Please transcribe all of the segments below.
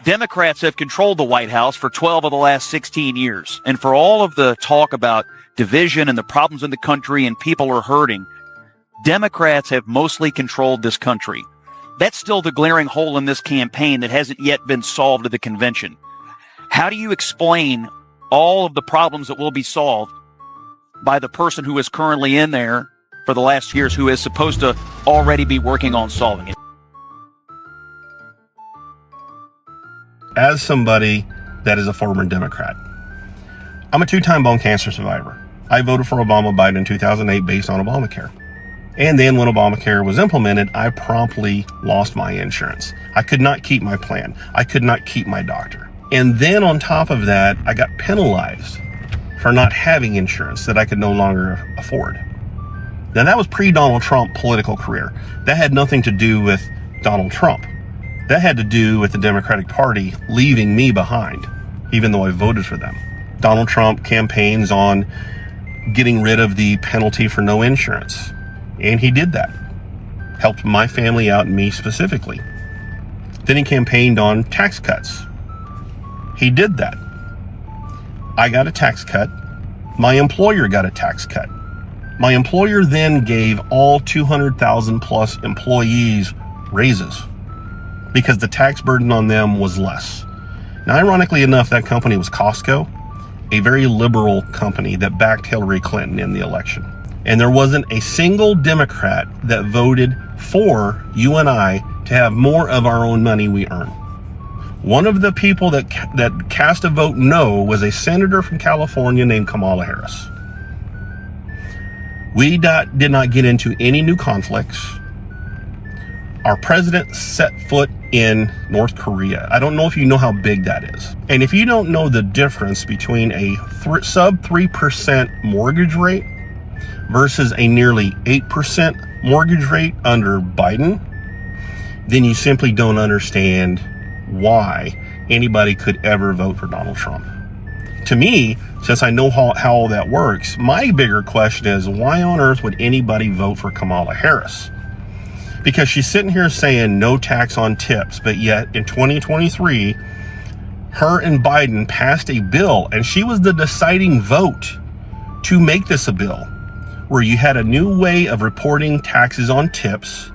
Democrats have controlled the White House for 12 of the last 16 years. And for all of the talk about division and the problems in the country and people are hurting, Democrats have mostly controlled this country. That's still the glaring hole in this campaign that hasn't yet been solved at the convention. How do you explain all of the problems that will be solved by the person who is currently in there for the last years, who is supposed to already be working on solving it? As somebody that is a former Democrat, I'm a 2-time bone cancer survivor. I voted for Obama-Biden in 2008 based on Obamacare. And then when Obamacare was implemented, I promptly lost my insurance. I could not keep my plan. I could not keep my doctor. And then on top of that, I got penalized for not having insurance that I could no longer afford. Now, that was pre-Donald Trump political career. That had nothing to do with Donald Trump. That had to do with the Democratic Party leaving me behind, even though I voted for them. Donald Trump campaigns on getting rid of the penalty for no insurance. And he did that. Helped my family out and me specifically. Then he campaigned on tax cuts. He did that. I got a tax cut. My employer got a tax cut. My employer then gave all 200,000 plus employees raises because the tax burden on them was less. Now, ironically enough, that company was Costco, a very liberal company that backed Hillary Clinton in the election. And there wasn't a single Democrat that voted for you and I to have more of our own money we earn. One of the people that cast a vote no was a senator from California named Kamala Harris. We did not get into any new conflicts. Our president set foot in North Korea. I don't know if you know how big that is. And if you don't know the difference between a sub 3% mortgage rate versus a nearly 8% mortgage rate under Biden, then you simply don't understand why anybody could ever vote for Donald Trump. To me, since I know how all that works, my bigger question is, why on earth would anybody vote for Kamala Harris? Because she's sitting here saying no tax on tips, but yet in 2023, her and Biden passed a bill, and she was the deciding vote to make this a bill where you had a new way of reporting taxes on tips,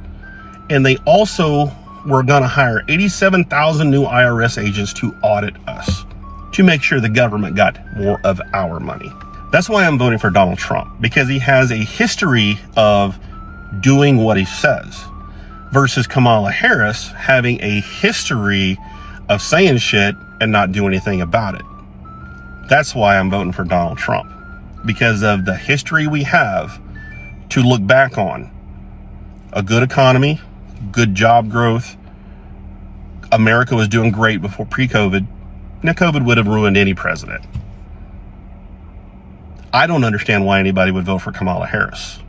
and they also were going to hire 87,000 new IRS agents to audit us to make sure the government got more of our money. That's why I'm voting for Donald Trump, because he has a history of doing what he says versus Kamala Harris having a history of saying shit and not doing anything about it. That's why I'm voting for Donald Trump, because of the history we have to look back on. A good economy, good job growth. America was doing great before pre-COVID. Now, COVID would have ruined any president. I don't understand why anybody would vote for Kamala Harris.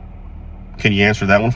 Can you answer that one for me?